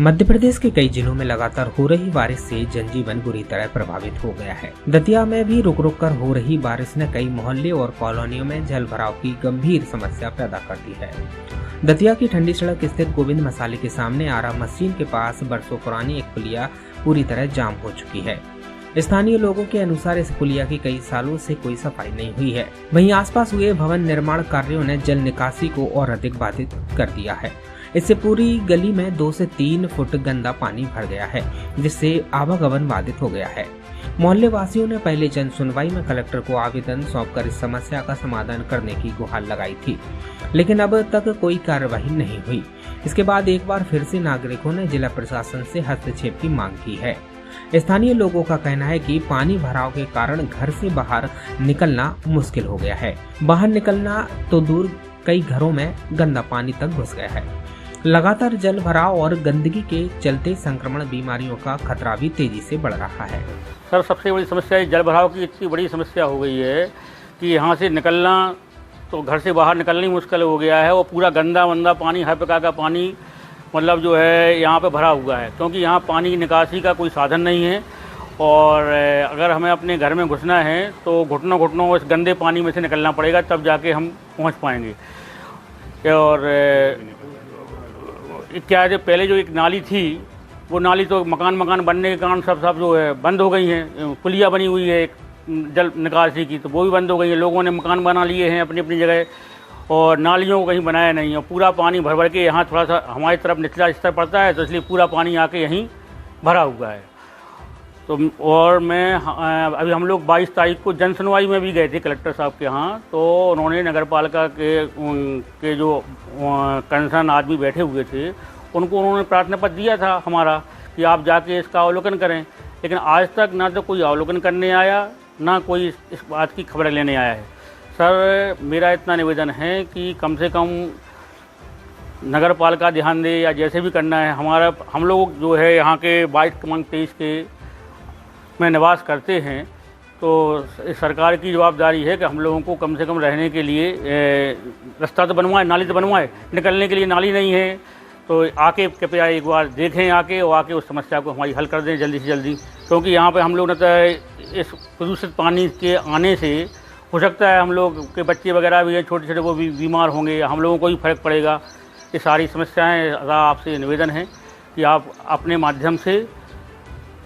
मध्य प्रदेश के कई जिलों में लगातार हो रही बारिश से जनजीवन बुरी तरह प्रभावित हो गया है। दतिया में भी रुक रुक कर हो रही बारिश ने कई मोहल्ले और कॉलोनियों में जल भराव की गंभीर समस्या पैदा कर दी है। दतिया की ठंडी सड़क स्थित गोविंद मसाले के सामने आरा मशीन के पास बरसों पुरानी एक पुलिया पूरी तरह जाम हो चुकी है। स्थानीय लोगों के अनुसार इस पुलिया की कई सालों से कोई सफाई नहीं हुई है। वहीं आसपास हुए भवन निर्माण कार्यों ने जल निकासी को और अधिक बाधित कर दिया है। इससे पूरी गली में 2 से 3 फुट गंदा पानी भर गया है, जिससे आवागमन बाधित हो गया है। मोहल्ले वासियों ने पहले जन सुनवाई में कलेक्टर को आवेदन सौंपकर इस समस्या का समाधान करने की गुहार लगाई थी, लेकिन अब तक कोई कार्यवाही नहीं हुई। इसके बाद एक बार फिर से नागरिकों ने जिला प्रशासन से हस्तक्षेप की मांग की है। स्थानीय लोगों का कहना है कि पानी भराव के कारण घर से बाहर निकलना मुश्किल हो गया है। बाहर निकलना तो दूर, कई घरों में गंदा पानी तक घुस गया है। लगातार जल भराव और गंदगी के चलते संक्रमण बीमारियों का खतरा भी तेजी से बढ़ रहा है। सर, सबसे बड़ी समस्या जल भराव की इतनी बड़ी समस्या हो गई है कि यहाँ से निकलना तो घर से बाहर निकलना ही मुश्किल हो गया है। वो पूरा गंदा वंदा पानी, हर प्रकार का पानी मतलब जो है यहाँ पे भरा हुआ है, क्योंकि यहाँ पानी की निकासी का कोई साधन नहीं है। और अगर हमें अपने घर में घुसना है तो घुटनों इस गंदे पानी में से निकलना पड़ेगा, तब जाके हम पहुँच पाएंगे। और क्या है, पहले जो एक नाली थी, वो नाली तो मकान बनने के कारण सब जो है बंद हो गई हैं। पुलिया बनी हुई है एक जल निकासी की, तो वो भी बंद हो गई है। लोगों ने मकान बना लिए हैं अपनी अपनी जगह, और नालियों को कहीं बनाया नहीं है। पूरा पानी भर के यहाँ थोड़ा सा हमारी तरफ निचला स्तर पड़ता है, तो इसलिए पूरा पानी आके यहीं भरा हुआ है। तो और मैं अभी हम लोग 22 तारीख को जन सुनवाई में भी गए थे कलेक्टर साहब के यहाँ, तो उन्होंने नगर पालिका के जो कंसर्न आदमी बैठे हुए थे, उनको उन्होंने प्रार्थना पत्र दिया था हमारा कि आप जाके इसका अवलोकन करें। लेकिन आज तक ना तो कोई अवलोकन करने आया, ना कोई इस बात की खबर लेने आया है। सर, मेरा इतना निवेदन है कि कम से कम नगर पालिका ध्यान दे, या जैसे भी करना है। हम लोग जो है यहाँ के 22 क्रमांक 23 के में निवास करते हैं, तो सरकार की जवाबदारी है कि हम लोगों को कम से कम रहने के लिए रास्ता तो बनवाए, नाली तो बनवाए। निकलने के लिए नाली नहीं है, तो आके कृपया एक बार देखें आके, और आके उस समस्या को हमारी हल कर दें जल्दी से जल्दी। क्योंकि यहाँ पे हम लोग इस प्रदूषित पानी के आने से हो सकता है हम लोग के बच्चे वगैरह भी हैं छोटे छोटे, वो भी बीमार होंगे, हम लोगों को भी फर्क पड़ेगा। ये सारी समस्याएँ आपसे निवेदन है कि आप अपने माध्यम से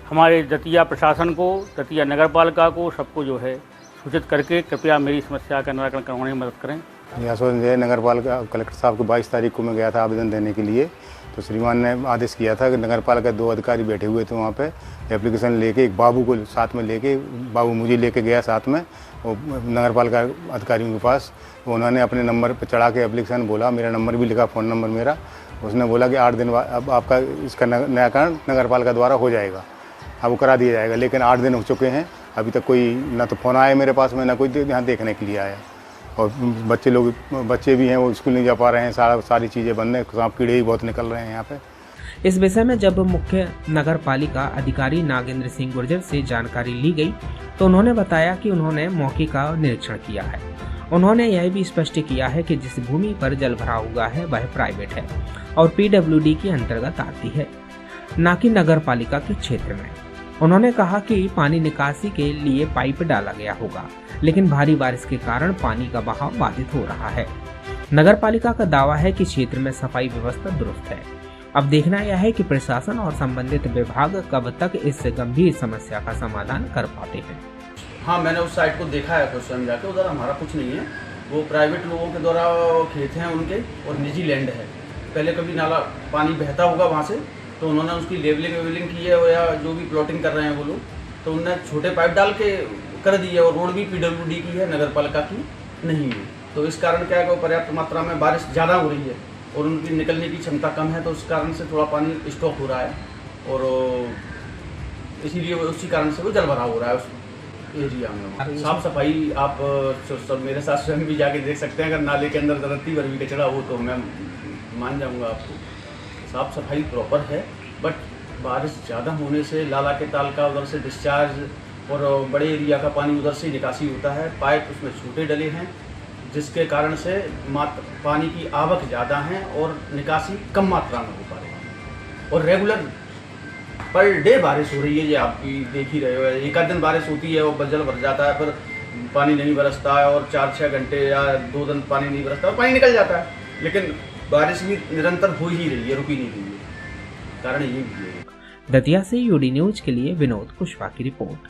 हमारे दतिया प्रशासन को, दतिया नगर पालिका को, सबको जो है सूचित करके कृपया मेरी समस्या का निराकरण करवाने में मदद करें। यह नगर पालिका कलेक्टर साहब को 22 तारीख को मैं गया था आवेदन देने के लिए, तो श्रीमान ने आदेश किया था कि नगर पालिका 2 अधिकारी बैठे हुए थे वहाँ पे, एप्लीकेशन लेके एक बाबू को साथ में लेके, बाबू मुझे लेके गया साथ में वो नगर पालिका अधिकारियों के पास। उन्होंने अपने नंबर पर चढ़ा के एप्लीकेशन बोला, मेरा नंबर भी लिखा, फ़ोन नंबर मेरा। उसने बोला कि 8 दिन बाद अब आपका इसका निराकरण नगर पालिका द्वारा हो जाएगा, अब वो करा दिया जाएगा। लेकिन 8 दिन हो चुके हैं, अभी तक कोई ना तो फ़ोन आया मेरे पास में, ना कोई यहाँ देखने के लिए आया। और बच्चे भी हैं, वो स्कूल नहीं जा पा रहे हैं, सारी चीज़ें बंद हैं, सांप कीड़े ही बहुत निकल रहे हैं यहाँ पे। इस विषय में जब मुख्य नगर पालिका अधिकारी नागेंद्र सिंह गुर्जर से जानकारी ली गई, तो उन्होंने बताया कि उन्होंने मौके का निरीक्षण किया है। उन्होंने यह भी स्पष्ट किया है कि जिस भूमि पर जल भराव हुआ है वह प्राइवेट है और PWD के अंतर्गत आती है, न कि नगर पालिका के क्षेत्र में। उन्होंने कहा कि पानी निकासी के लिए पाइप डाला गया होगा, लेकिन भारी बारिश के कारण पानी का बहाव बाधित हो रहा है। नगर पालिका का दावा है कि क्षेत्र में सफाई व्यवस्था दुरुस्त है। अब देखना यह है कि प्रशासन और संबंधित विभाग कब तक इस गंभीर समस्या का समाधान कर पाते हैं। हाँ, मैंने उस साइड को देखा है, कुछ स्वयं जाके। उधर हमारा कुछ नहीं है, वो प्राइवेट लोगों के द्वारा खेत हैं उनके, और निजी लैंड है। पहले कभी नाला पानी बहता होगा वहाँ से, तो उन्होंने उसकी लेवलिंग की है, या जो भी प्लॉटिंग कर रहे हैं वो लोग, तो उन्होंने छोटे पाइप डाल के कर दी है। और रोड भी PWD की है, नगर पालिका की नहीं है। तो इस कारण क्या है कि पर्याप्त मात्रा में बारिश ज़्यादा हो रही है और उनकी निकलने की क्षमता कम है, तो उस कारण से थोड़ा पानी स्टॉक हो रहा है, और इसीलिए उसी कारण से वो जल भराव हो रहा है उस एरिया में। साफ सफाई आप सब मेरे साथ स्वयं भी जाके देख सकते हैं। अगर नाले के अंदर रत्ती भर भी कचरा हो तो मैं मान जाऊँगा आपको। साफ सफाई प्रॉपर है, बट बारिश ज़्यादा होने से लाला के ताल का उधर से डिस्चार्ज और बड़े एरिया का पानी उधर से निकासी होता है। पाइप उसमें छोटे डले हैं, जिसके कारण से पानी की आवक ज़्यादा है और निकासी कम मात्रा में हो पा रही है। और रेगुलर पर डे बारिश हो रही है, ये आप भी देख ही रहे हो। एक आध दिन बारिश होती है और जल भर जाता है, पर पानी नहीं बरसता है, और 4-6 घंटे या 2 दिन पानी नहीं बरसता और पानी निकल जाता है। लेकिन बारिश भी निरंतर हो ही रही है, रुकी नहीं रही है। कारण ये भी है। दतिया से यूडी न्यूज के लिए विनोद कुशवाहा की रिपोर्ट।